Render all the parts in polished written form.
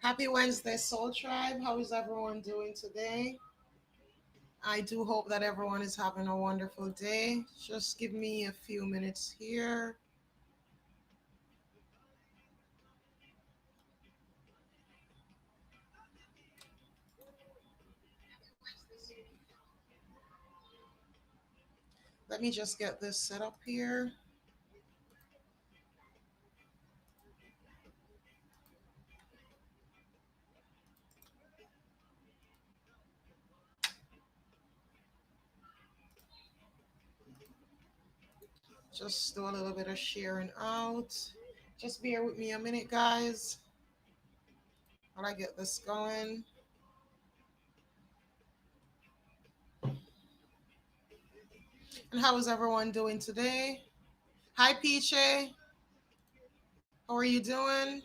Happy Wednesday, Soul Tribe. How is everyone doing today? I do hope that everyone is having a wonderful day. Just give me a few minutes here. Let me just get this set up here. Just do a little bit of sharing out. Just bear with me a minute, guys, while I get this going. And how is everyone doing today? Hi, Peachy. How are you doing?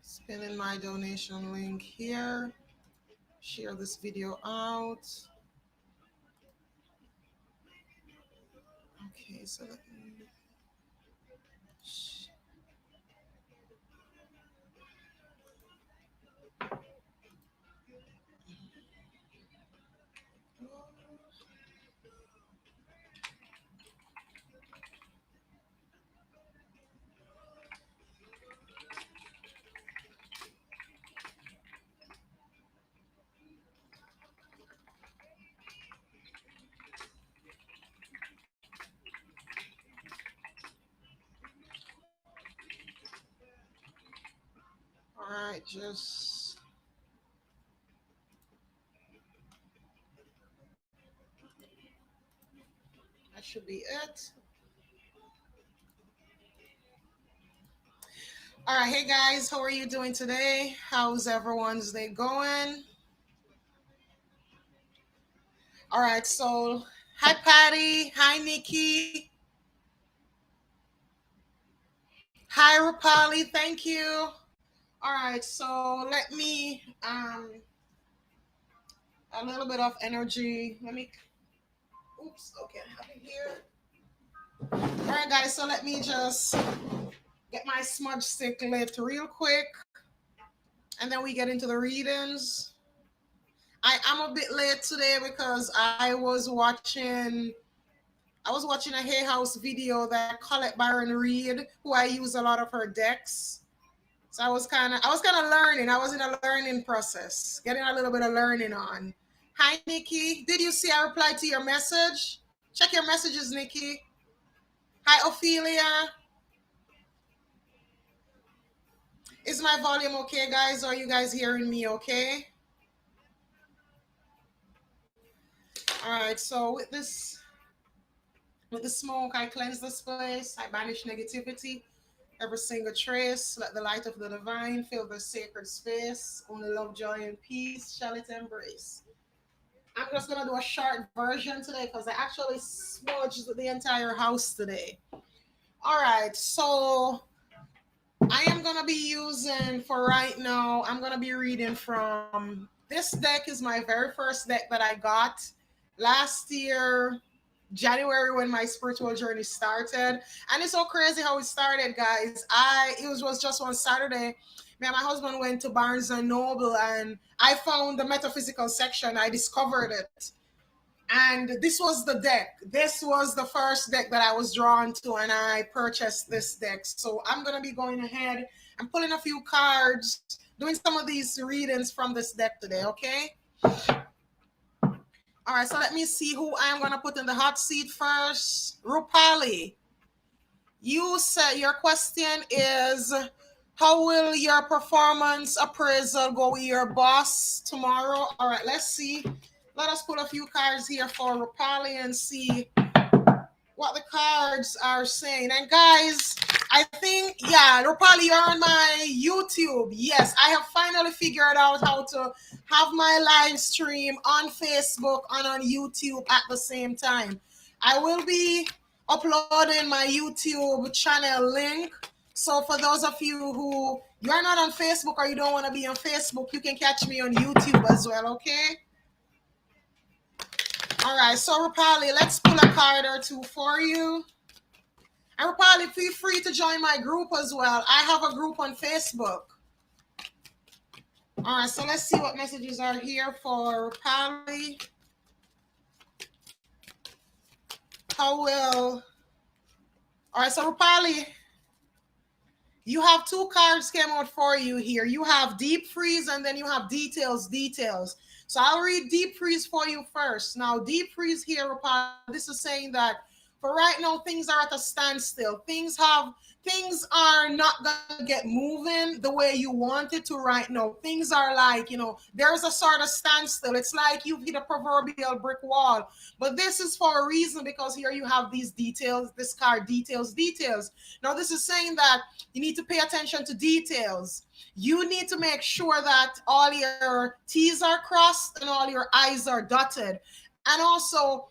Spinning my donation link here. Share this video out. Okay, so let me. All right, just that should be it. All right, hey guys, how are you doing today? How's everyone's day going? All right, so hi Patty, hi Nikki, hi Rapali, thank you. All right, so let me a little bit of energy. Let me oops, okay, I have it here. All right, guys, so let me just get my smudge stick lit real quick, and then we get into the readings. I am a bit late today because I was watching a Hay House video that Colette Byron Reed, who I use a lot of her decks. So I was kind of learning. I was in a learning process, getting a little bit of learning on. Hi Nikki, did you see I replied to your message? Check your messages, Nikki. Hi Ophelia. Is my volume okay, guys? Are you guys hearing me okay? All right, so with the smoke, I cleanse this place, I banish negativity, every single trace. Let the light of the divine fill the sacred space. Only love, joy, and peace shall it embrace. I'm just gonna do a short version today because I actually smudged the entire house today. All right, so I am gonna be using for right now. I'm gonna be reading from this deck. Is my very first deck that I got last year, January, when my spiritual journey started. And it's so crazy how it started, guys. It was just one Saturday. Me and my husband went to Barnes and Noble, and I found the metaphysical section. I discovered it, and this was the deck. This was the first deck that I was drawn to, and I purchased this deck. So I'm gonna be going ahead and pulling a few cards, doing some of these readings from this deck today. Okay. All right. So let me see who I am gonna put in the hot seat first. Rupali, you said your question is, how will your performance appraisal go with your boss tomorrow? All right. Let's see. Let us pull a few cards here for Rupali and see what the cards are saying. And guys, I think, yeah, Rupali, you're on my YouTube. Yes, I have finally figured out how to have my live stream on Facebook and on YouTube at the same time. I will be uploading my YouTube channel link. So for those of you who you're not on Facebook or you don't want to be on Facebook, you can catch me on YouTube as well, okay? All right, so Rupali, let's pull a card or two for you. And Rupali, feel free to join my group as well. I have a group on Facebook. All right, so let's see what messages are here for Rupali. How will... All right, so Rupali, you have two cards came out for you here. You have Deep Freeze and then you have Details. So I'll read Deep Freeze for you first. Now, Deep Freeze here, Rupali, this is saying that for right now, things are at a standstill. Things are not gonna get moving the way you want it to right now. Things are like, there's a sort of standstill. It's like you've hit a proverbial brick wall. But this is for a reason, because here you have these details, this card, details. Now, this is saying that you need to pay attention to details. You need to make sure that all your T's are crossed and all your I's are dotted. And also,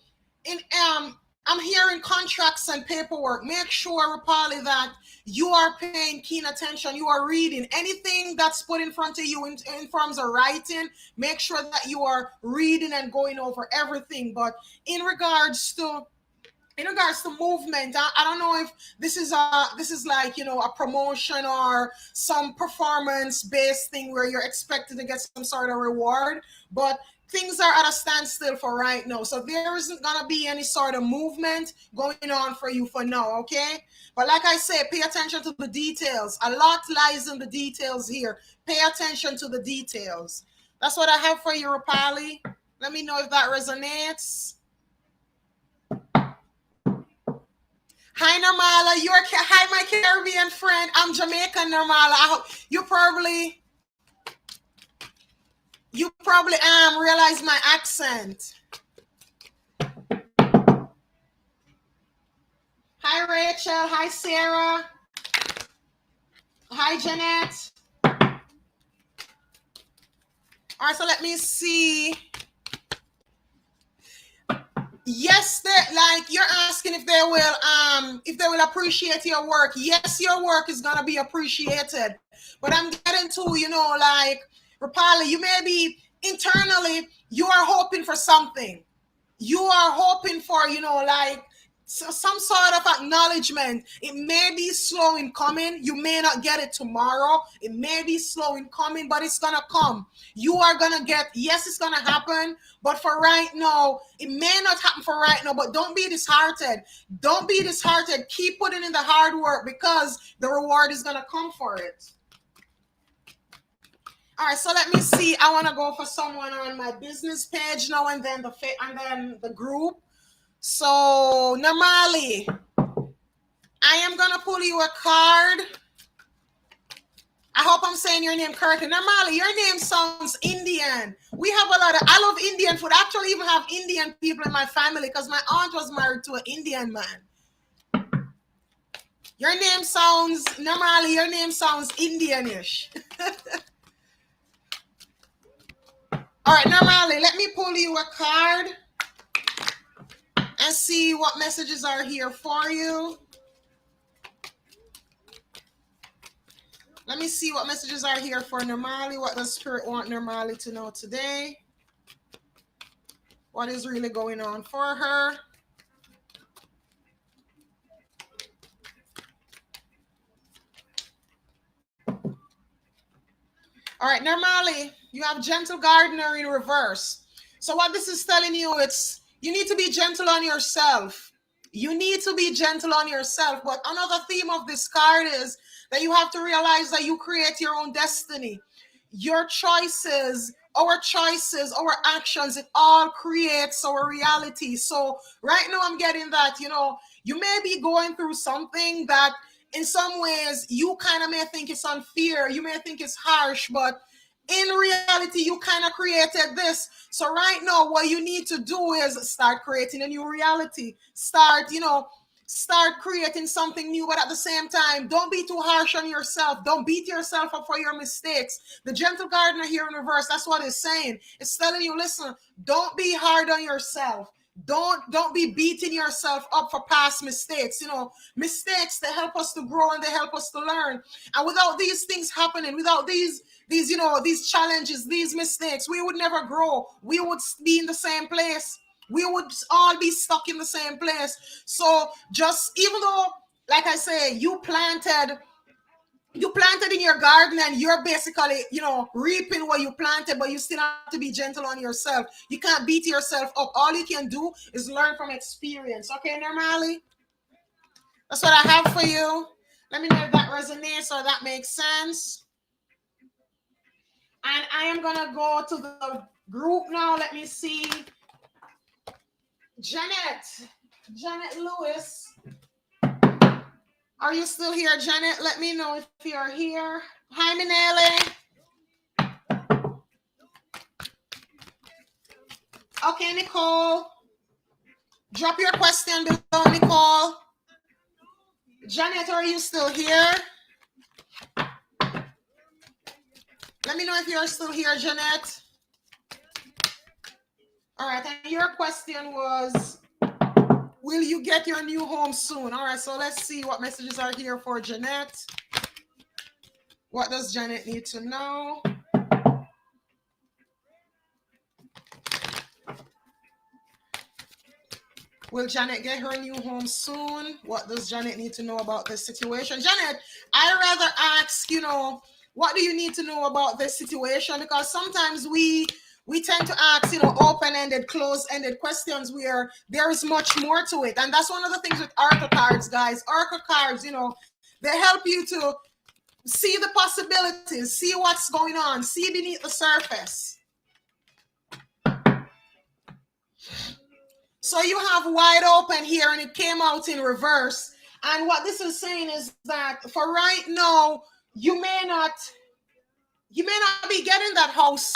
I'm hearing contracts and paperwork. Make sure, Rupali, that you are paying keen attention. You are reading anything that's put in front of you in terms of writing. Make sure that you are reading and going over everything. But in regards to movement, I don't know if this is like, a promotion or some performance based thing where you're expected to get some sort of reward, but things are at a standstill for right now. So there isn't going to be any sort of movement going on for you for now, okay? But like I said, pay attention to the details. A lot lies in the details here. Pay attention to the details. That's what I have for you, Rupali. Let me know if that resonates. Hi, Nirmala. Hi, my Caribbean friend. I'm Jamaican, Nirmala. I hope you probably realize my accent. Hi, Rachel. Hi, Sarah. Hi, Jeanette. All right, so let me see. Yes, you're asking if they will appreciate your work. Yes, your work is gonna be appreciated. But I'm getting to, Rupali, you may be internally, you are hoping for something. You are hoping for, some sort of acknowledgement. It may be slow in coming. You may not get it tomorrow. It may be slow in coming, but it's gonna come. You are gonna get, yes, it's gonna happen, but for right now, it may not happen for right now, but don't be disheartened. Don't be disheartened. Keep putting in the hard work, because the reward is gonna come for it. All right, so let me see. I want to go for someone on my business page now, and then the group. So, Namali, I am going to pull you a card. I hope I'm saying your name correctly. Namali, your name sounds Indian. I love Indian food. I actually even have Indian people in my family, because my aunt was married to an Indian man. Your name sounds, Namali, your name sounds Indianish. All right, Namali, let me pull you a card and see what messages are here for you. Let me see what messages are here for Nirmali. What does Spirit want Nirmali to know today? What is really going on for her? All right, Nirmali, you have Gentle Gardener in reverse. So what this is telling you, it's you need to be gentle on yourself. You need to be gentle on yourself. But another theme of this card is that you have to realize that you create your own destiny. Your choices, our actions, it all creates our reality. So right now I'm getting that, you may be going through something that in some ways you kind of may think it's unfair. You may think it's harsh, but in reality, you kind of created this. So right now, what you need to do is start creating a new reality. Start creating something new, but at the same time, don't be too harsh on yourself. Don't beat yourself up for your mistakes. The Gentle Gardener here in reverse, that's what it's saying. It's telling you, listen, don't be hard on yourself. Don't be beating yourself up for past mistakes. Mistakes, they help us to grow and they help us to learn. And without these things happening, without these challenges, these mistakes, we would never grow. We would be in the same place. we would all be stuck in the same place. So just, even though, like I say, you planted in your garden and you're basically, reaping what you planted, but you still have to be gentle on yourself. You can't beat yourself up. All you can do is learn from experience. Okay, Normally? That's what I have for you. Let me know if that resonates or that makes sense. And I am going to go to the group now. Let me see. Janet Lewis. Are you still here, Janet? Let me know if you're here. Hi, Minelli. Okay, Nicole. Drop your question below, Nicole. Janet, are you still here? Let me know if you're still here, Janet. All right, and your question was, will you get your new home soon? All right, so let's see what messages are here for Janet. What does Janet need to know? Will Janet get her new home soon? What does Janet need to know about this situation? Janet, I rather ask, what do you need to know about this situation? Because sometimes we tend to ask, open-ended, closed-ended questions where there is much more to it. And that's one of the things with oracle cards, guys. Oracle cards, they help you to see the possibilities, see what's going on, see beneath the surface. So you have wide open here, and it came out in reverse. And what this is saying is that for right now, you may not be getting that house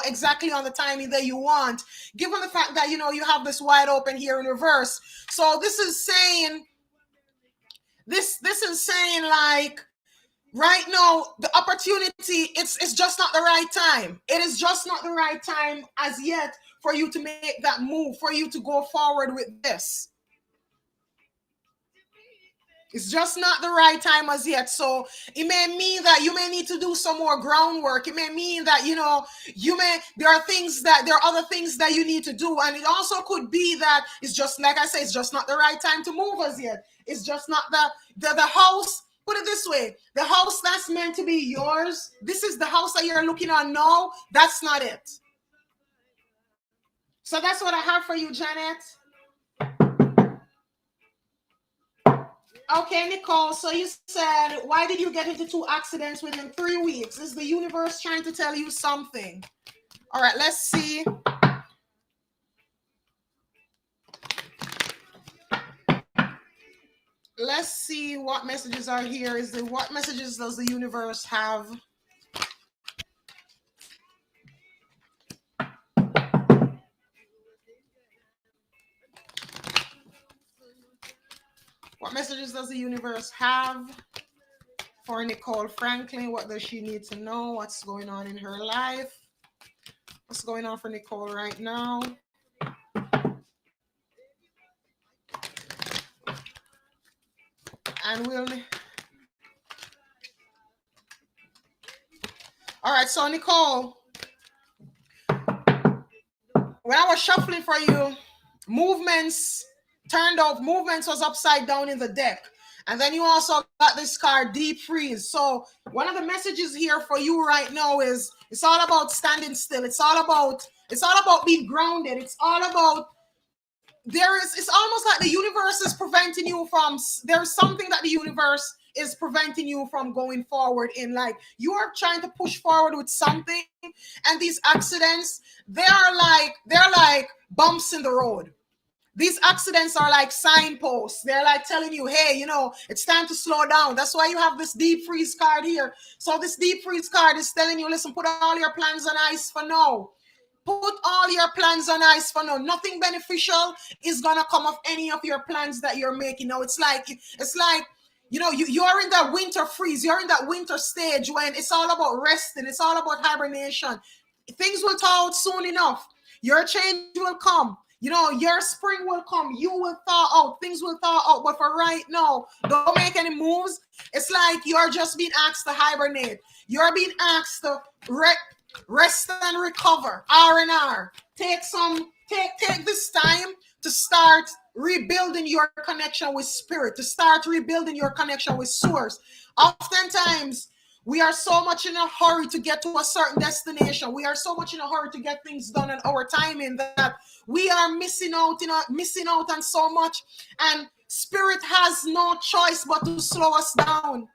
exactly on the timing that you want, given the fact that, you have this wide open here in reverse. So this is saying, like, right now, the opportunity, it's just not the right time. It is just not the right time as yet for you to make that move, for you to go forward with this. It's just not the right time as yet. So it may mean that you may need to do some more groundwork. It may mean that, there are other things that you need to do. And it also could be that it's just, like I say, it's just not the right time to move as yet. It's just not the house. Put it this way, the house that's meant to be yours, this is the house that you're looking on now, that's not it. So that's what I have for you, Janet. Okay, Nicole, so you said, why did you get into 2 accidents within 3 weeks? Is the universe trying to tell you something? All right, let's see. Let's see what messages are here. What messages does the universe have? What messages does the universe have for Nicole Franklin? What does she need to know? What's going on in her life? What's going on for Nicole right now? And all right, so Nicole, when I was shuffling for you, movements was upside down in the deck. And then you also got this card, Deep Freeze. So one of the messages here for you right now is it's all about standing still. It's all about being grounded. It's all about it's almost like the universe is preventing you from, there's something that the universe is preventing you from going forward in. Like, you are trying to push forward with something, and these accidents, they're like bumps in the road. These accidents are like signposts. They're like telling you, hey, it's time to slow down. That's why you have this Deep Freeze card here. So this Deep Freeze card is telling you, listen, put all your plans on ice for now. Put all your plans on ice for now. Nothing beneficial is going to come of any of your plans that you're making. Now, it's like, you're in that winter freeze. You're in that winter stage when it's all about resting. It's all about hibernation. Things will thaw out soon enough. Your change will come. Your spring will come. You will thaw out. Things will thaw out. But for right now, don't make any moves. It's like you're just being asked to hibernate. You're being asked to rest and recover. R&R. Take this time start rebuilding your connection with spirit, to start rebuilding your connection with source. Oftentimes, we are so much in a hurry to get to a certain destination. We are so much in a hurry to get things done in our timing that we are missing out, missing out on so much. And spirit has no choice but to slow us down.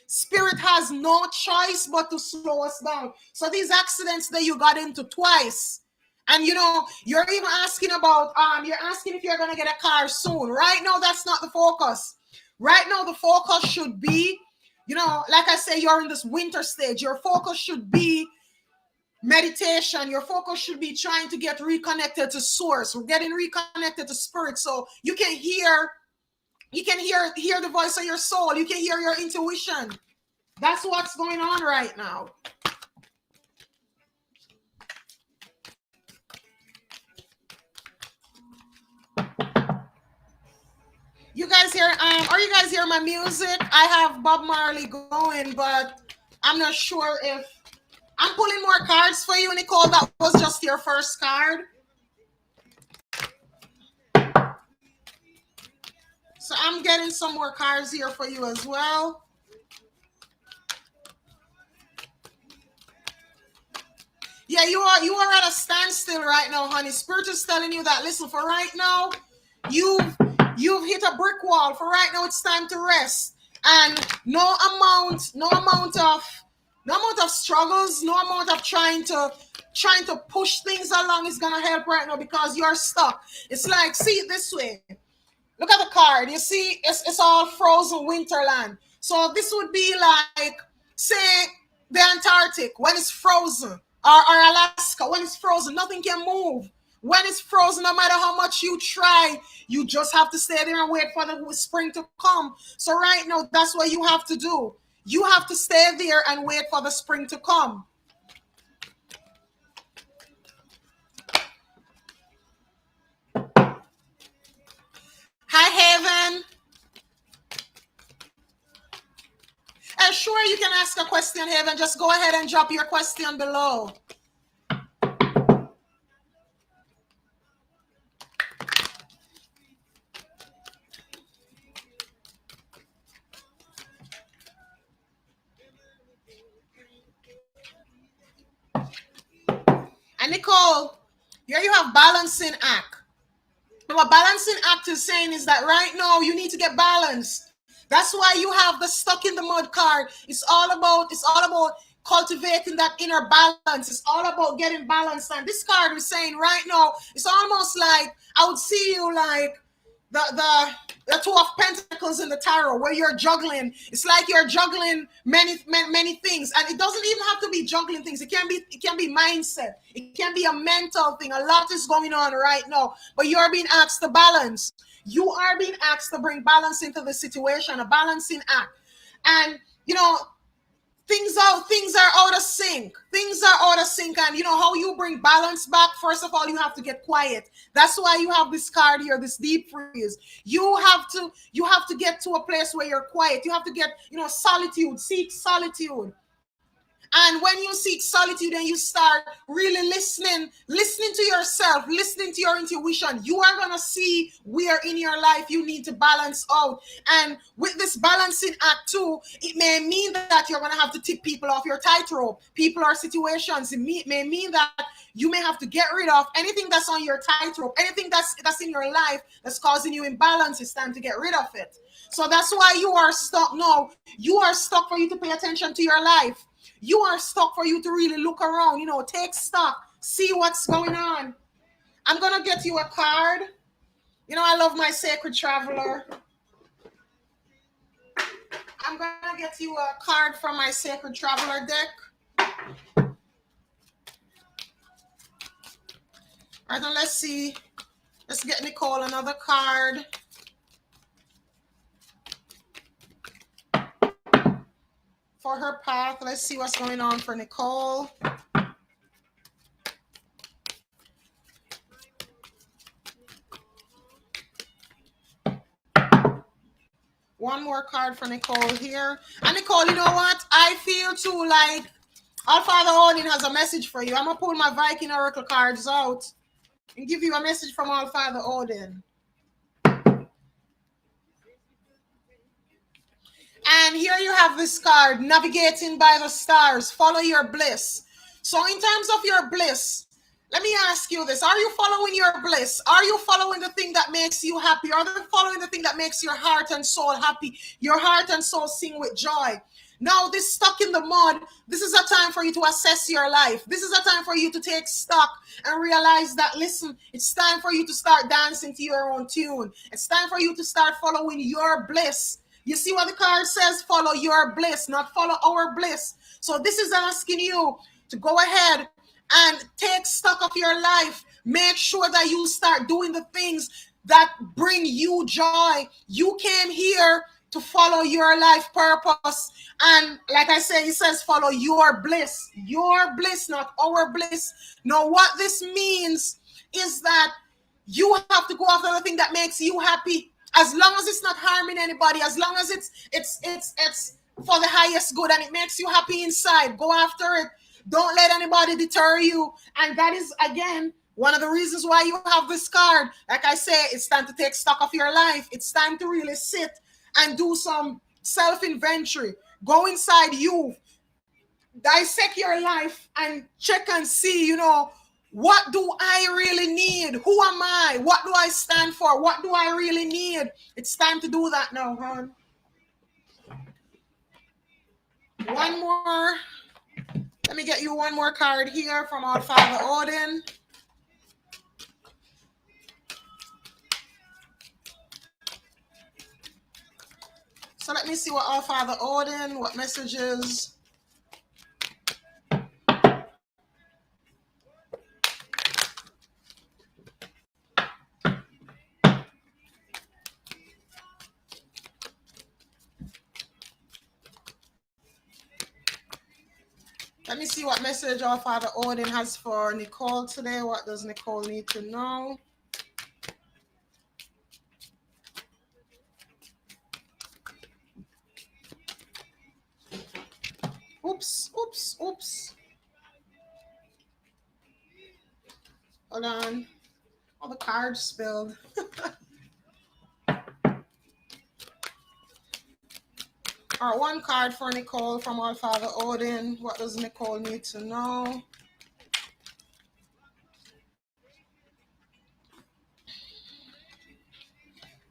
Spirit has no choice but to slow us down. So these accidents that you got into twice, and you're even asking about you're asking if you're gonna get a car soon. Right now, that's not the focus. Right now, the focus should be, like I say, you're in this winter stage. Your focus should be meditation. Your focus should be trying to get reconnected to source. We're getting reconnected to spirit, so you can hear the voice of your soul. You can hear your intuition. That's what's going on right now. You guys hear? Are you guys hear my music? I have Bob Marley going, but I'm not sure if I'm pulling more cards for you, Nicole. That was just your first card. So I'm getting some more cards here for you as well. Yeah, you are at a standstill right now, honey. Spirit is telling you that, listen, for right now, you've hit a brick wall. For right now, it's time to rest. And no amount of struggles, no amount of trying to push things along is gonna help right now, because you're stuck. It's like, see it this way. Look at the card. You see, it's all frozen winterland. So this would be like, say, the Antarctic when it's frozen, or Alaska when it's frozen. Nothing can move. When it's frozen, no matter how much you try, you just have to stay there and wait for the spring to come. So right now, that's what you have to do. You have to stay there and wait for the spring to come. Hi, Haven. Sure, you can ask a question, Haven. Just go ahead and drop your question below. And Nicole, here you have balancing act. And what balancing act is saying is that right now you need to get balanced. That's why you have the stuck in the mud card. It's all about cultivating that inner balance. It's all about getting balanced. And this card is saying right now, it's almost like I would see you like the Two of Pentacles in the tarot, where you're juggling. It's like you're juggling many things, and it doesn't even have to be juggling things. It can be mindset. It can be a mental thing. A lot is going on right now, but you're being asked to balance. You are being asked to bring balance into the situation, a balancing act. And things are out of sync. Things are out of sync. And how you bring balance back? First of all, you have to get quiet. That's why you have this card here, this deep freeze. You have to get to a place where you're quiet. You have to get, solitude. Seek solitude. And when you seek solitude and you start really listening to yourself, listening to your intuition, you are going to see where in your life you need to balance out. And with this balancing act too, it may mean that you're going to have to tip people off your tightrope, people or situations. It may mean that you may have to get rid of anything that's on your tightrope, anything that's in your life that's causing you imbalance. It's time to get rid of it. So that's why you are stuck. No, you are stuck for you to pay attention to your life. You are stuck for you to really look around, take stock, see what's going on. I'm going to get you a card. I love my Sacred Traveler. I'm going to get you a card from my Sacred Traveler deck. All right, now let's see. Let's get Nicole another card. For her path, let's see what's going on for Nicole. One more card for Nicole here. And Nicole, you know what? I feel too like All-Father Odin has a message for you. I'm going to pull my Viking Oracle cards out and give you a message from All-Father Odin. And here you have this card, navigating by the stars, follow your bliss. So in terms of your bliss, let me ask you this. Are you following your bliss? Are you following the thing that makes you happy? Are you following the thing that makes your heart and soul happy? Your heart and soul sing with joy. Now, this stuck in the mud, this is a time for you to assess your life. This is a time for you to take stock and realize that, listen, it's time for you to start dancing to your own tune. It's time for you to start following your bliss. You see what the card says? Follow your bliss, not follow our bliss. So this is asking you to go ahead and take stock of your life. Make sure that you start doing the things that bring you joy. You came here to follow your life purpose. And like I say, it says follow your bliss. Your bliss, not our bliss. Now, what this means is that you have to go after the thing that makes you happy. As long as it's not harming anybody, as long as it's for the highest good and it makes you happy inside, go after it. Don't let anybody deter you. And that is, again, one of the reasons why you have this card. Like I say, it's time to take stock of your life. It's time to really sit and do some self-inventory. Go inside you, dissect your life and check and see, what do I really need? Who am I? What do I stand for? What do I really need? It's time to do that now, hon. One more. Let me get you one more card here from our Father Odin. So let me see what our Father Odin, what messages. Let me see what message our Father Odin has for Nicole today. What does Nicole need to know? Oops. Hold on. All the cards spilled. All right, one card for Nicole from our Father Odin. What does Nicole need to know?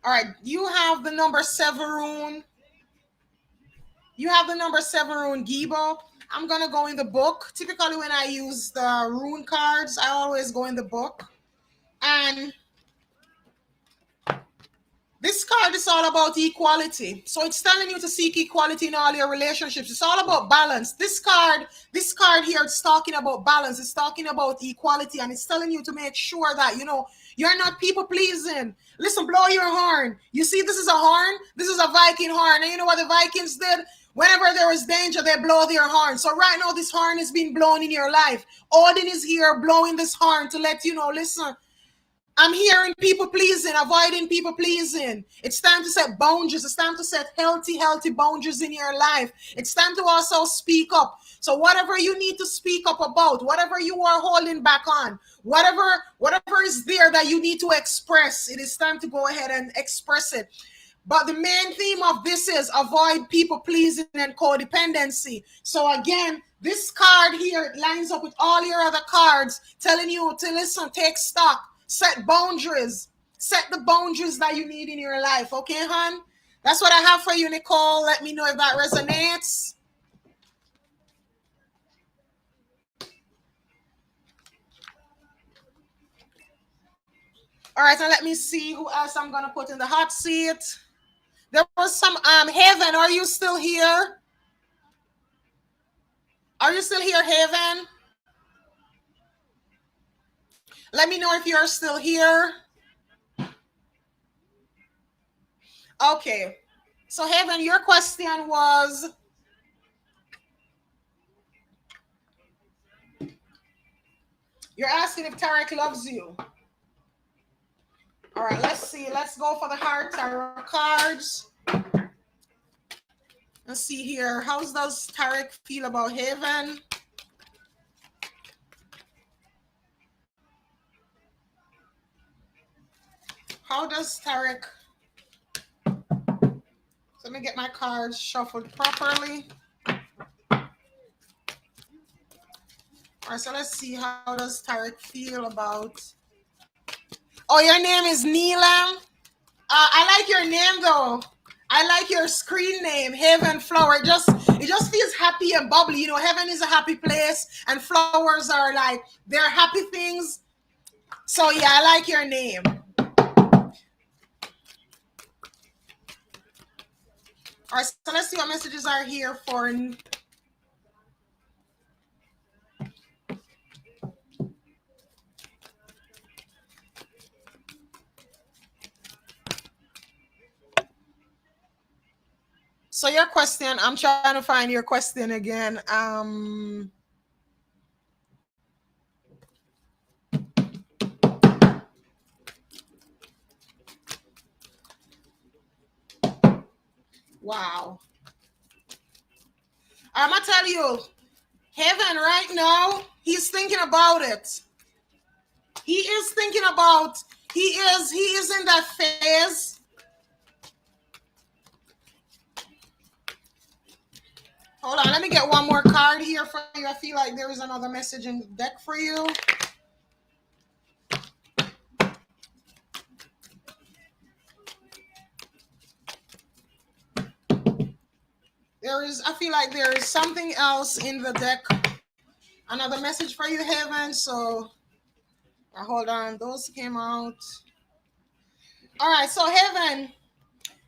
All right, you have the number Severoon. You have the number Severoon Gibo. I'm going to go in the book. Typically, when I use the rune cards, I always go in the book. And this card is all about equality. So it's telling you to seek equality in all your relationships. It's all about balance. This card here, it's talking about balance. It's talking about equality. And it's telling you to make sure that, you're not people pleasing. Listen, blow your horn. You see, this is a horn. This is a Viking horn. And you know what the Vikings did? Whenever there is danger, they blow their horn. So right now, this horn is being blown in your life. Odin is here blowing this horn to let you know, listen, I'm hearing people pleasing, avoiding people pleasing. It's time to set boundaries. It's time to set healthy boundaries in your life. It's time to also speak up. So whatever you need to speak up about, whatever you are holding back on, whatever is there that you need to express, it is time to go ahead and express it. But the main theme of this is avoid people pleasing and codependency. So again, this card here lines up with all your other cards telling you to listen, take stock. Set boundaries. Set the boundaries that you need in your life. Okay, hon? That's what I have for you, Nicole. Let me know if that resonates. All right, now let me see who else I'm going to put in the hot seat. There was some, Haven, are you still here? Are you still here, Haven? Let me know if you're still here. Okay. So, Haven, your question was, you're asking if Tarek loves you. All right, let's see. Let's go for the heart tarot cards. Let's see here. How does Tarek feel about Haven? How does Tarek... So Let me get my cards shuffled properly. All right, so let's see, how does Tarek feel about... Oh, your name is Neelam? I like your name though. I like your screen name, Heaven Flower. It just feels happy and bubbly. You know, heaven is a happy place, and flowers are like, they're happy things. So yeah, I like your name. All right, so let's see what messages are here for... So your question, I'm trying to find your question again. Wow. I'm gonna tell you, Heaven right now, he's thinking about it. He is thinking about, he is in that phase. Hold on, let me get one more card here for you. I feel like there is another message in the deck for you. I feel like there is something else in the deck. Another message for you, Heaven. So hold on, those came out. All right, so Heaven,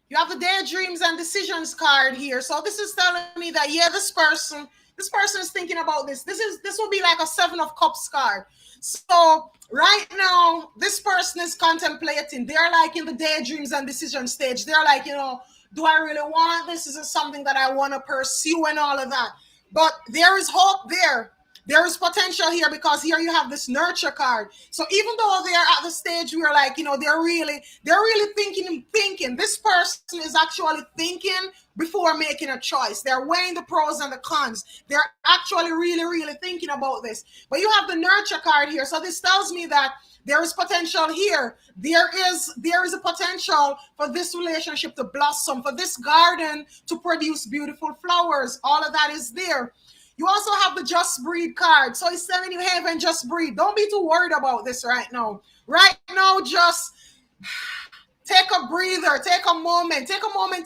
you have the daydreams and decisions card here. So this is telling me that, yeah, this person is thinking about this. This will be like a 7 of Cups card. So right now, this person is contemplating. They're like in the daydreams and decision stage. They're like, you know, do I really want this? Is it something that I want to pursue and all of that? But there is hope there. There is potential here, because here you have this nurture card. So even though they're at the stage where, like, you know, they're really thinking. This person is actually thinking before making a choice. They're weighing the pros and the cons. They're actually really thinking about this. But you have the nurture card here. So this tells me that there is potential here. There is a potential for this relationship to blossom, for this garden to produce beautiful flowers. All of that is there. You also have the Just Breathe card. So it's telling you, Heaven, just breathe. Don't be too worried about this right now. Right now, just take a breather, take a moment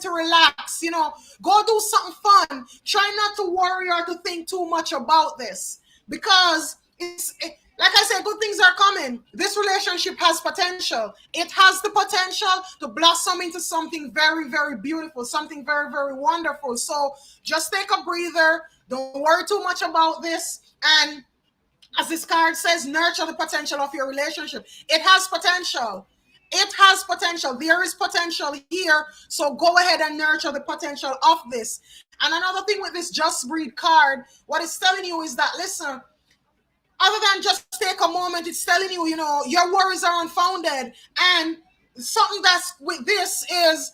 to relax, you know, go do something fun. Try not to worry or to think too much about this, because like I said, good things are coming. This relationship has potential. It has the potential to blossom into something very beautiful, something very wonderful. So just take a breather. Don't worry too much about this. And as this card says, nurture the potential of your relationship. It has potential. It has potential. There is potential here. So go ahead and nurture the potential of this. And another thing with this Just Breathe card, what it's telling you is that, listen, other than just take a moment, it's telling you, you know, your worries are unfounded. And something that's with this is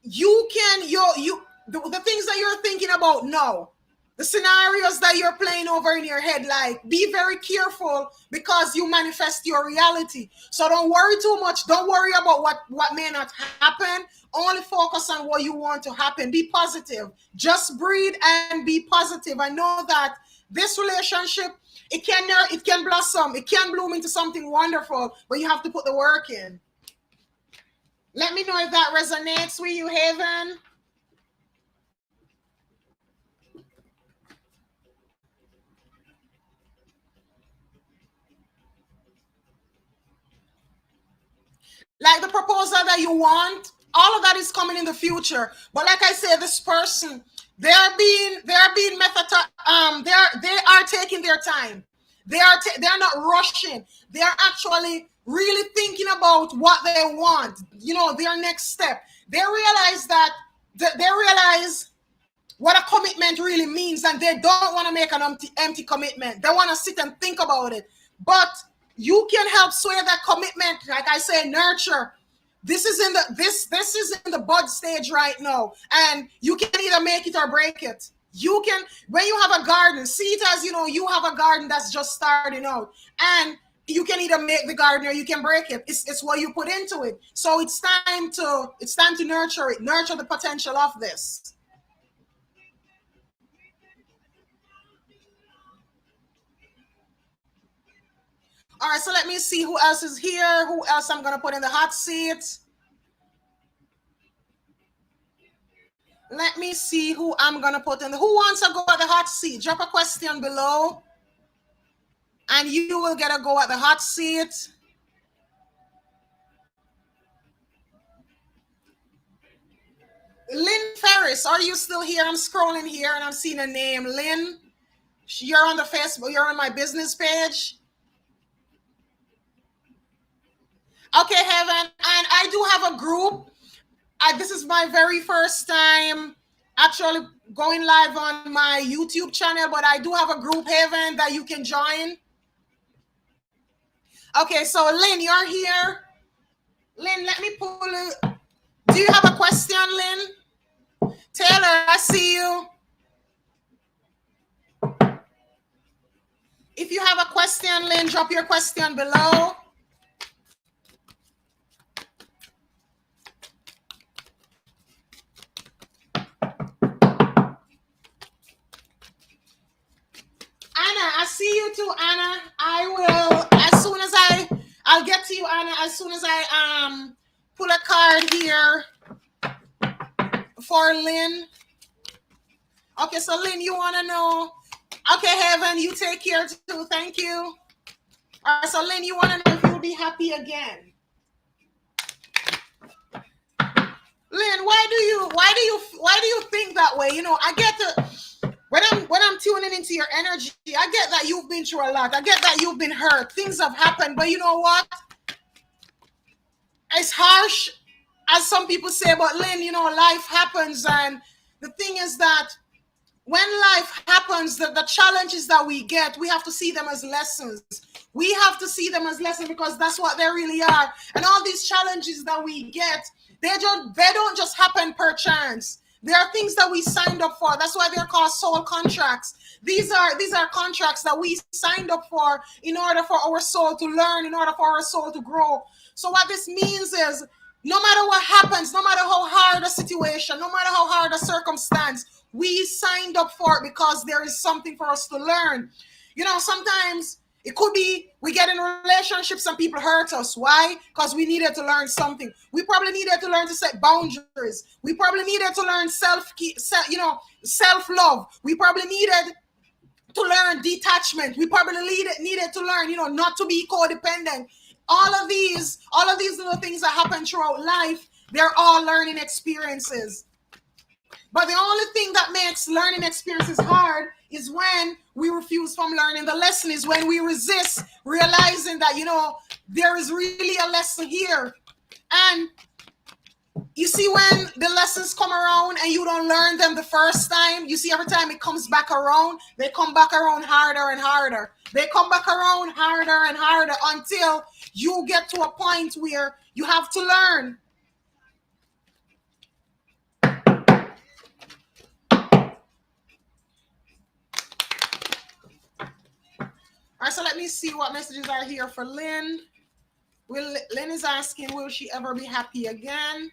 the things that you're thinking about, no. The scenarios that you're playing over in your head, like, be very careful, because you manifest your reality. So don't worry too much. Don't worry about what may not happen. Only focus on what you want to happen. Be positive. Just breathe and be positive. I know that this relationship, it can blossom. It can bloom into something wonderful, but you have to put the work in. Let me know if that resonates with you, Heaven. Like the proposal that you want, all of that is coming in the future. But like I said, this person, they are being they are taking their time. They're not rushing. They are actually really thinking about what they want, you know, their next step. They realize what a commitment really means, and they don't want to make an empty commitment. They want to sit and think about it. But you can help sway that commitment. Like I say, nurture. This is in the bud stage right now, and you can either make it or break it. You can, when you have a garden, see it as, you know, you have a garden that's just starting out, and You can either make the garden or you can break it. It's what you put into it. So it's time to nurture it, nurture the potential of this. All right, so let me see who else is here. Who else I'm gonna put in the hot seat? Let me see who I'm gonna put in. Who wants to go at the hot seat? Drop a question below, and you will get a go at the hot seat. Lynn Ferris, are you still here? I'm scrolling here and I'm seeing a name. Lynn, you're on the Facebook. You're on my business page. Okay, Heaven, and I do have a group. This is my very first time actually going live on my YouTube channel, but I do have a group, Heaven, that you can join. Okay, so Lynn, you're here. Lynn, let me pull it. Do you have a question, Lynn? Taylor, I see you. If you have a question, Lynn, drop your question below. Anna, I see you too, Anna. I will, as soon as I'll get to you, Anna, as soon as I pull a card here for Lynn. Okay, so Lynn, you want to know? Okay, Heaven, you take care too. Thank you. All right, so Lynn, you want to know if you'll be happy again? Lynn, why do you think that way? You know, I get the when I'm tuning into your energy, I get that you've been through a lot. I get that you've been hurt. Things have happened, but you know what? It's harsh, as some people say, but Lynn, you know, life happens, and the thing is that when life happens, the challenges that we get, we have to see them as lessons. We have to see them as lessons because that's what they really are. And all these challenges that we get, they don't just happen per chance. There are things that we signed up for. That's why they're called soul contracts. These are contracts that we signed up for in order for our soul to learn, in order for our soul to grow. So what this means is, no matter what happens, no matter how hard a situation, no matter how hard a circumstance, we signed up for it because there is something for us to learn. You know, sometimes it could be we get in relationships and people hurt us. Why? Because we needed to learn something. We probably needed to learn to set boundaries. We probably needed to learn self-love. We probably needed to learn detachment. We probably needed to learn, not to be codependent. All of these little things that happen throughout life, they're all learning experiences. But the only thing that makes learning experiences hard is when we refuse from learning the lesson, is when we resist realizing that, there is really a lesson here. And you see, when the lessons come around and you don't learn them the first time, you see every time it comes back around, they come back around harder and harder. They come back around harder and harder until you get to a point where you have to learn. All right, so let me see what messages are here for Lynn. Lynn is asking, will she ever be happy again?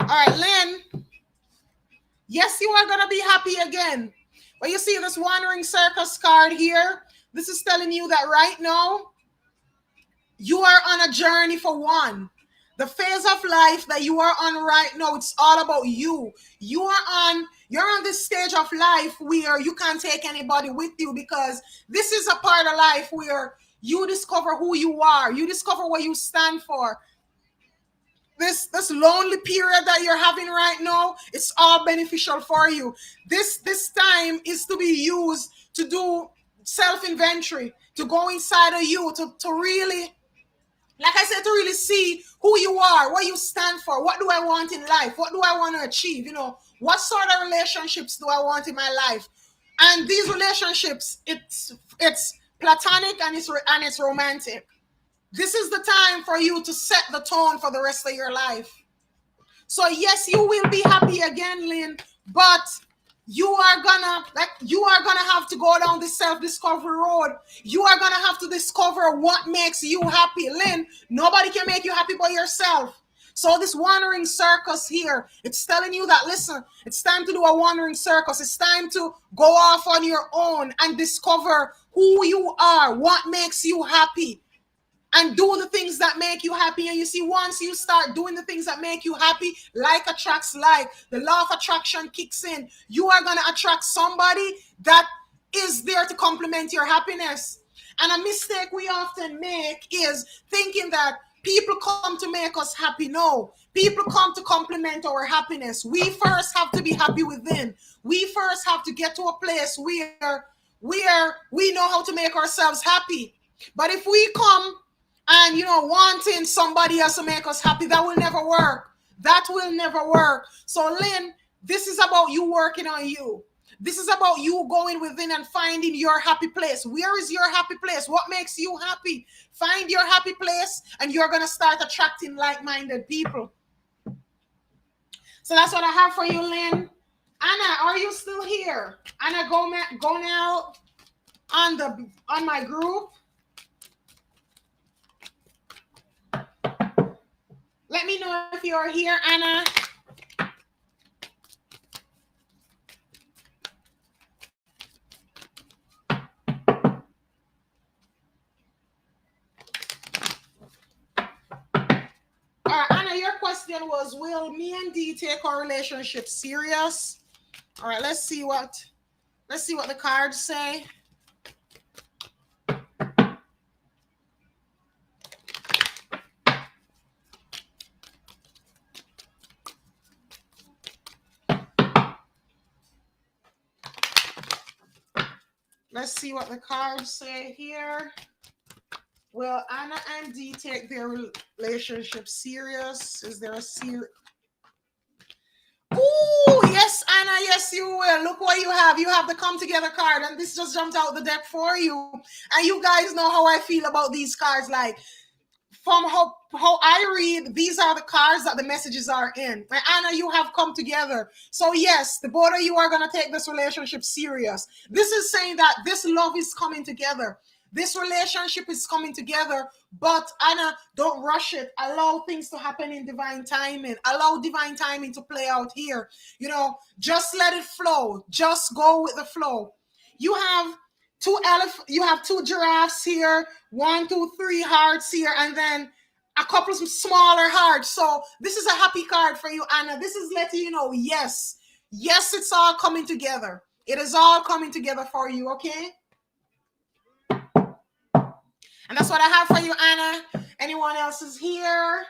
All right, Lynn. Yes, you are going to be happy again. But you see this wandering circus card here. This is telling you that right now, you are on a journey for one. The phase of life that you are on right now, it's all about you. You're on this stage of life where you can't take anybody with you, because this is a part of life where you discover who you are. You discover what you stand for. This lonely period that you're having right now, it's all beneficial for you. This time is to be used to do self-inventory, to go inside of you, to really, like I said, to really see who you are, what you stand for, what do I want in life, what do I want to achieve, what sort of relationships do I want in my life. And these relationships, it's platonic and it's romantic. This is the time for you to set the tone for the rest of your life. So yes, you will be happy again, Lynn, but you are gonna have to go down the self-discovery road. You are gonna have to discover what makes you happy. Lynn, nobody can make you happy but yourself. So this wandering circus here, it's telling you that, listen, it's time to do a wandering circus. It's time to go off on your own and discover who you are, what makes you happy, and do the things that make you happy. And you see, once you start doing the things that make you happy, like attracts like, the law of attraction kicks in. You are going to attract somebody that is there to complement your happiness. And a mistake we often make is thinking that people come to make us happy. No, people come to complement our happiness. We first have to be happy within. We first have to get to a place where we know how to make ourselves happy. But if we come and wanting somebody else to make us happy, that will never work. That will never work. So Lynn, this is about you working on you. This is about you going within and finding your happy place. Where is your happy place? What makes you happy? Find your happy place, and you're going to start attracting like-minded people. So that's what I have for you, Lynn. Anna, are you still here? Anna, go now on my group. Let me know if you're here, Anna. All right, Anna, your question was, will me and D take our relationship serious? All right, let's see what the cards say. Let's see what the cards say here. Will Anna and D take their relationship serious? Is there a serious? Ooh, yes, Anna, yes, you will. Look what you have. You have the come together card, and this just jumped out the deck for you. And you guys know how I feel about these cards. Like, from how I read, these are the cards that the messages are in. And Anna, you have come together. So yes, the both of you are going to take this relationship serious. This is saying that this love is coming together. This relationship is coming together, but Anna, don't rush it. Allow things to happen in divine timing. Allow divine timing to play out here. Just let it flow. Just go with the flow. You have you have two giraffes here, 1, 2, 3 hearts here, and then a couple of smaller hearts. So this is a happy card for you, Anna. This is letting you know, yes, it's all coming together. It is all coming together for you, okay? And that's what I have for you, Anna. Anyone else is here?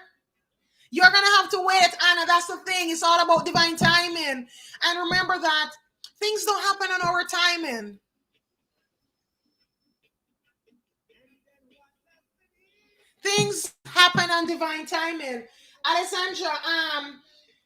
You're going to have to wait, Anna. That's the thing. It's all about divine timing. And remember that things don't happen on our timing. Things happen on divine timing. Alessandra,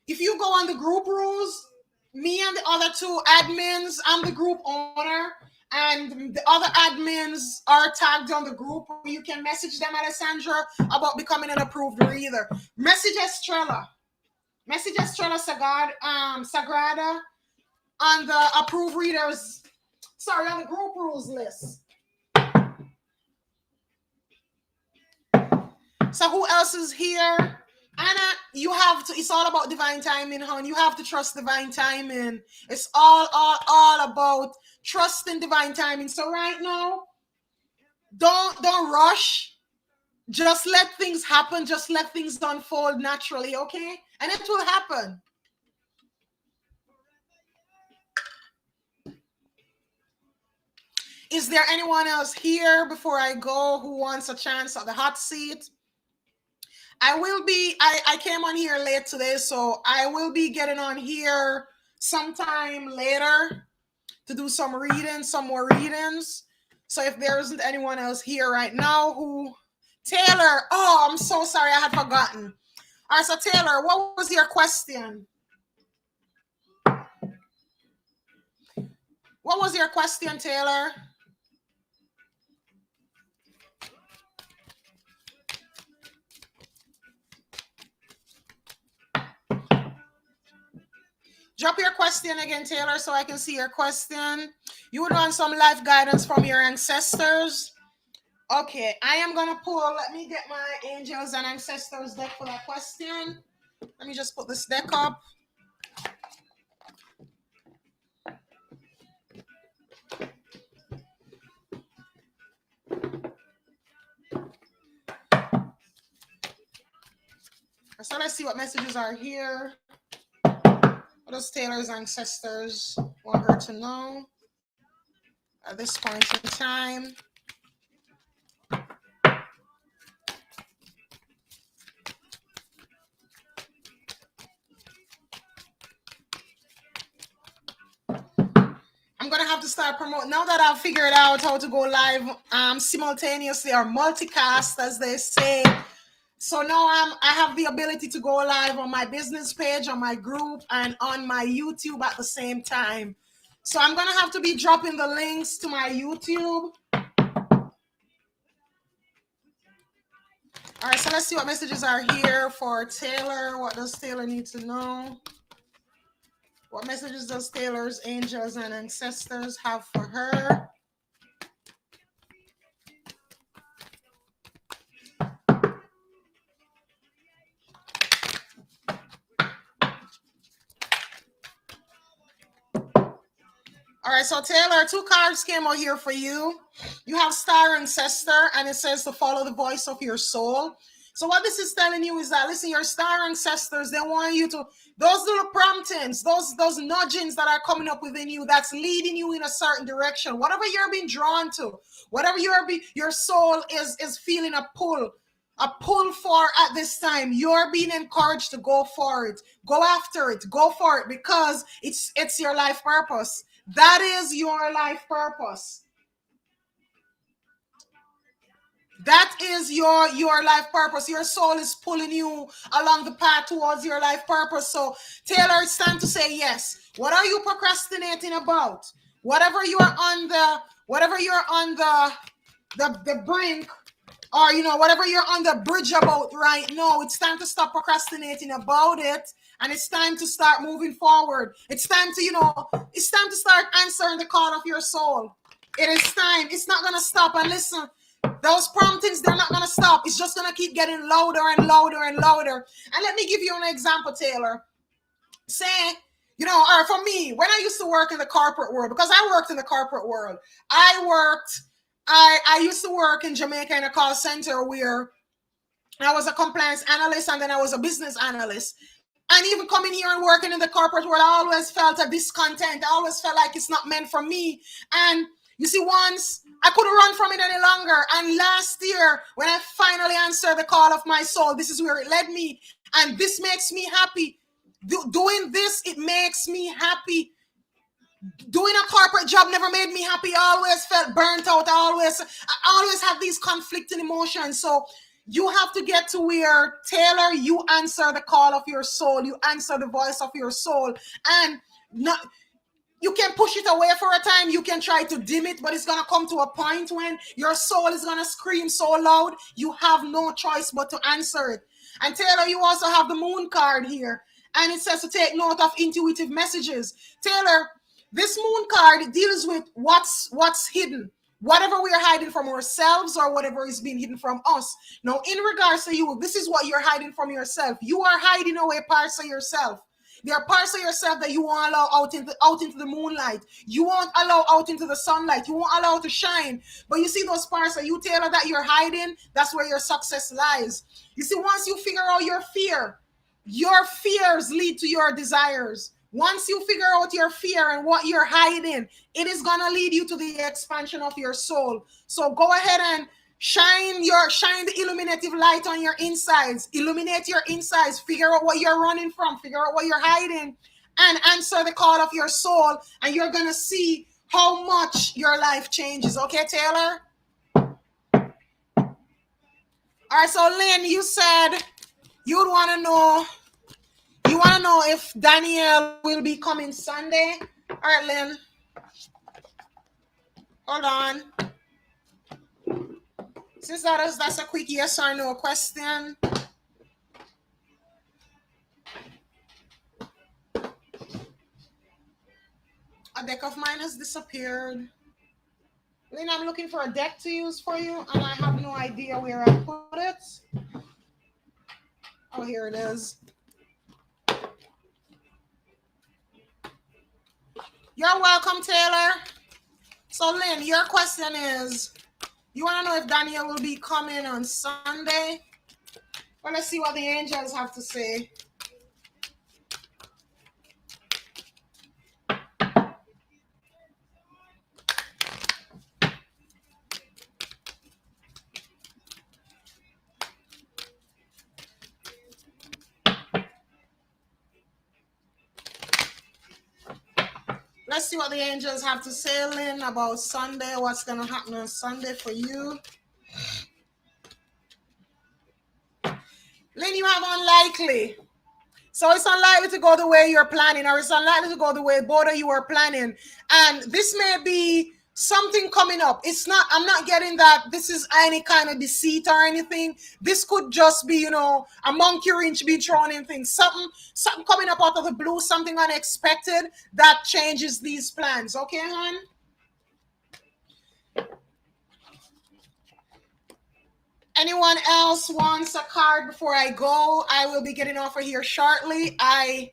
if you go on the group rules, me and the other two admins, I'm the group owner, and the other admins are tagged on the group. You can message them, Alessandra, about becoming an approved reader. Message Estrella Sagrada on the approved readers. Sorry, on the group rules list. So who else is here? Anna, you have to, it's all about divine timing, hon. You have to trust divine timing. It's all about trusting divine timing. So right now, don't rush. Just let things happen. Just let things unfold naturally, okay? And it will happen. Is there anyone else here before I go who wants a chance at the hot seat? I came on here late today, so I will be getting on here sometime later to do some more readings. So if there isn't anyone else here right now Taylor, oh, I'm so sorry, I had forgotten. All right, so Taylor, what was your question? What was your question, Taylor? Drop your question again, Taylor, so I can see your question. You would want some life guidance from your ancestors. Okay, I am gonna pull. Let me get my angels and ancestors deck for that question. Let me just put this deck up. So let's see what messages are here. What does Taylor's ancestors want her to know at this point in time? I'm gonna have to start promoting now that I've figured out how to go live simultaneously or multicast, as they say. So now I have the ability to go live on my business page, on my group, and on my YouTube at the same time. So I'm gonna have to be dropping the links to my YouTube. All right, so let's see what messages are here for Taylor. What does Taylor need to know? What messages does Taylor's angels and ancestors have for her? All right, so Taylor, 2 cards came out here for you. You have Star Ancestor, and it says to follow the voice of your soul. So what this is telling you is that, listen, your star ancestors, they want you to, those little promptings, those nudgings that are coming up within you, that's leading you in a certain direction. Whatever you're being drawn to, whatever your soul is feeling a pull for at this time, you're being encouraged to go for it, go after it, go for it, because it's your life purpose. That is your life purpose. That is your life purpose. Your soul is pulling you along the path towards your life purpose. So, Taylor, it's time to say yes. What are you procrastinating about? Whatever you're on the brink, or whatever you're on the bridge about right now, it's time to stop procrastinating about it, and it's time to start moving forward. It's time to start answering the call of your soul. It is time. It's not gonna stop. And listen, those promptings, they're not going to stop. It's just going to keep getting louder and louder and louder. And let me give you an example, Taylor. Say, or for me, when I used to work in the corporate world, because I worked in the corporate world, I used to work in Jamaica in a call center where I was a compliance analyst, and then I was a business analyst. And even coming here and working in the corporate world, I always felt a discontent. I always felt like it's not meant for me. And you see, once I couldn't run from it any longer. And last year, when I finally answered the call of my soul, this is where it led me. And this makes me happy. Doing this, it makes me happy. Doing a corporate job never made me happy. I always felt burnt out. I always had these conflicting emotions. So you have to get to where, Taylor, you answer the call of your soul. You answer the voice of your soul. And you can push it away for a time. You can try to dim it, but it's going to come to a point when your soul is going to scream so loud, you have no choice but to answer it. And Taylor, you also have the moon card here. And it says to take note of intuitive messages. Taylor, this moon card deals with what's hidden. Whatever we are hiding from ourselves, or whatever is being hidden from us. Now, in regards to you, this is what you're hiding from yourself. You are hiding away parts of yourself. There are parts of yourself that you won't allow out into the moonlight. You won't allow out into the sunlight. You won't allow to shine. But you see those parts of you, Taylor, that you're hiding, that's where your success lies. You see, once you figure out your fears lead to your desires. Once you figure out your fear and what you're hiding, it is going to lead you to the expansion of your soul. So go ahead and shine the illuminative light on your insides. Illuminate your insides. Figure out what you're running from. Figure out what you're hiding, and answer the call of your soul. And you're going to see how much your life changes. Okay, Taylor? All right, so Lynn, you said you want to know if Danielle will be coming Sunday. All right, Lynn. Hold on. Since that's a quick yes or no question. A deck of mine has disappeared. Lynn, I'm looking for a deck to use for you, and I have no idea where I put it. Oh, here it is. You're welcome, Taylor. So, Lynn, your question is, you want to know if Daniel will be coming on Sunday? Well, let's see what the angels have to say. Let's see what the angels have to say, Lynn, about Sunday. What's going to happen on Sunday for you? Lynn, you have unlikely. So it's unlikely to go the way you're planning, or it's unlikely to go the way both of you are planning. And this may be something coming up. It's not, I'm not getting that this is any kind of deceit or anything. This could just be, a monkey wrench being thrown in things. Something coming up out of the blue, something unexpected that changes these plans. Okay, hon? Anyone else wants a card before I go? I will be getting off of here shortly. I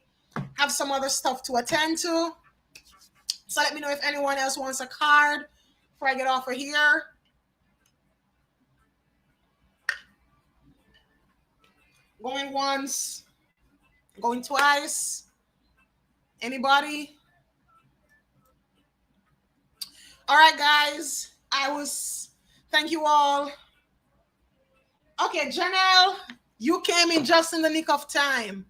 have some other stuff to attend to. So let me know if anyone else wants a card before I get off of here. Going once, going twice. Anybody? All right, guys. Thank you all. Okay, Janelle, you came in just in the nick of time.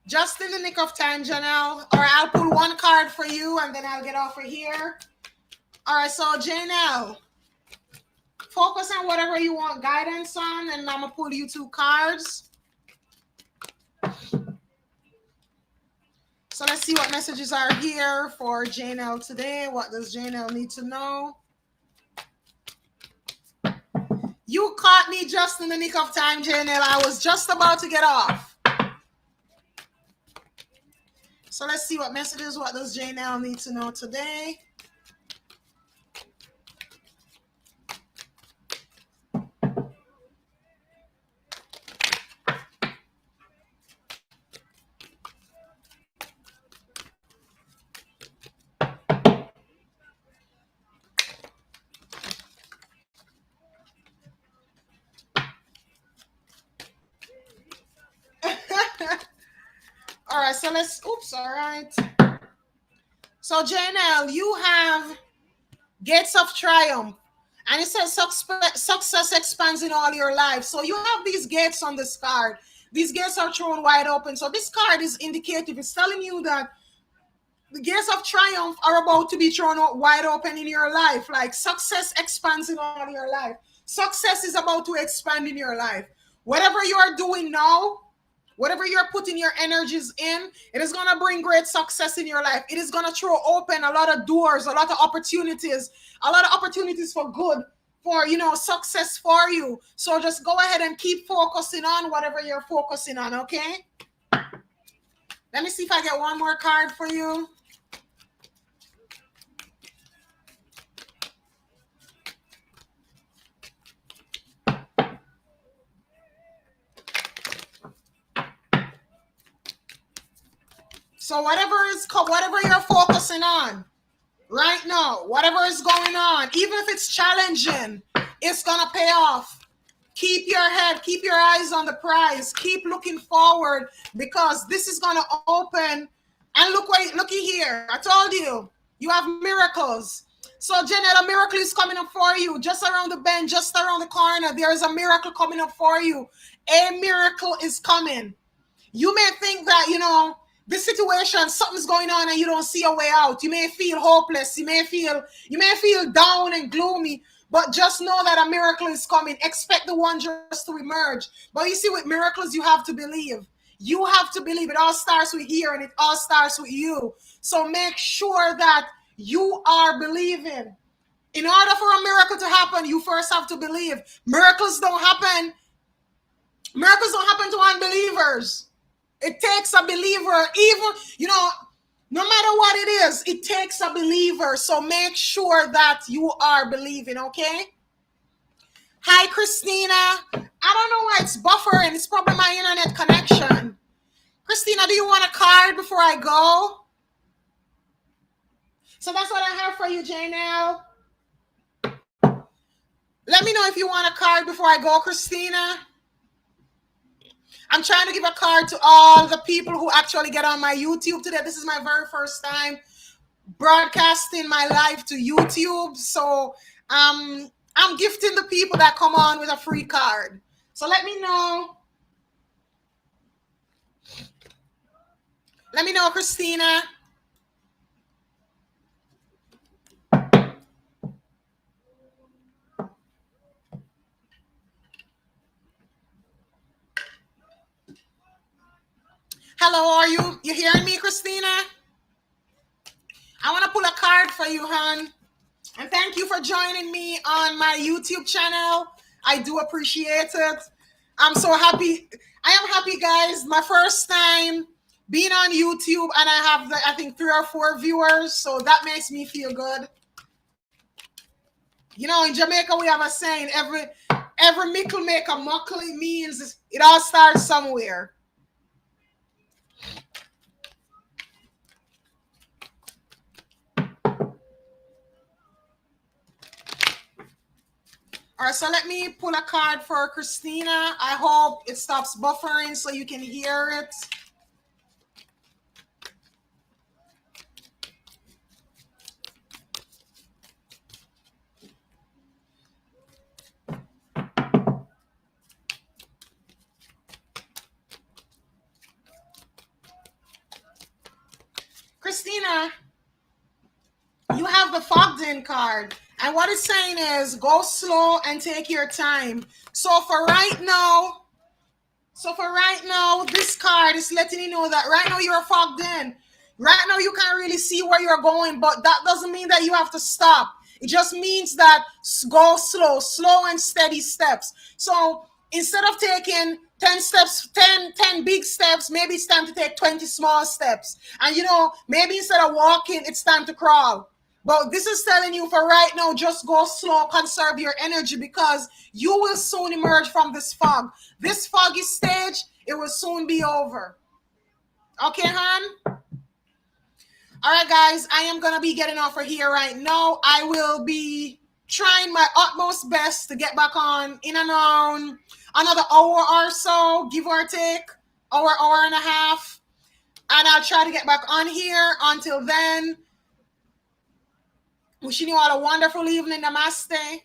Just in the nick of time, Janelle. All right, I'll pull one card for you, and then I'll get off of here. All right, so Janelle, focus on whatever you want guidance on, and I'm going to pull you 2 cards. So let's see what messages are here for Janelle today. What does Janelle need to know? You caught me just in the nick of time, Janelle. I was just about to get off. So let's see what messages, what does Janelle need to know today? All right, so all right. So Janelle, you have Gates of Triumph, and it says success expands in all your life. So you have these gates on this card. These gates are thrown wide open. So this card is indicative. It's telling you that the gates of triumph are about to be thrown wide open in your life. Like success expands in all your life. Success is about to expand in your life. Whatever you are doing now, whatever you're putting your energies in, it is going to bring great success in your life. It is going to throw open a lot of doors, a lot of opportunities for good, for, success for you. So just go ahead and keep focusing on whatever you're focusing on, okay? Let me see if I get one more card for you. So whatever you're focusing on right now, whatever is going on, even if it's challenging, it's going to pay off. Keep your head, keep your eyes on the prize, keep looking forward, because this is going to open. And looky here. I told you, you have miracles. So Janelle, a miracle is coming up for you. Just around the bend, just around the corner, there is a miracle coming up for you. A miracle is coming. You may think that, this situation, something's going on and you don't see a way out. You may feel hopeless. You may feel down and gloomy, but just know that a miracle is coming. Expect the wonders to emerge. But you see, with miracles, you have to believe. You have to believe. It all starts with here, and it all starts with you. So make sure that you are believing. In order for a miracle to happen, you first have to believe. Miracles don't happen to unbelievers. It takes a believer, even, is. It takes a believer. So make sure that you are believing, okay? Hi, Christina. I don't know why it's buffering. It's probably my internet connection. Christina, do you want a card before I go? So that's what I have for you, Janelle. Let me know if you want a card before I go, Christina. I'm trying to give a card to all the people who actually get on my YouTube today. This is my very first time broadcasting my live to YouTube. So I'm gifting the people that come on with a free card. So let me know. Let me know, Christina. Hello, are you hearing me, Christina? I want to pull a card for you, hon. And thank you for joining me on my YouTube channel. I do appreciate it. I'm so happy. I am happy, guys. My first time being on YouTube, and I have, I think, 3 or 4 viewers. So that makes me feel good. You know, in Jamaica, we have a saying, every mickle make a muckle. It means it all starts somewhere. All right, so let me pull a card for Christina. I hope it stops buffering so you can hear it. Christina, you have the fogged in card. And what it's saying is go slow and take your time. So for right now, this card is letting you know that right now you're fogged in. Right now you can't really see where you're going, but that doesn't mean that you have to stop. It just means that go slow and steady steps. So instead of taking 10 steps, 10 big steps, maybe it's time to take 20 small steps. And you know, maybe instead of walking, it's time to crawl. But this is telling you for right now, just go slow, conserve your energy, because you will soon emerge from this fog. This foggy stage, it will soon be over. Okay, hon? All right, guys, I am going to be getting off of here right now. I will be trying my utmost best to get back on in and around another hour or so, give or take, hour and a half. And I'll try to get back on here. Until then, wishing you all a wonderful evening. Namaste.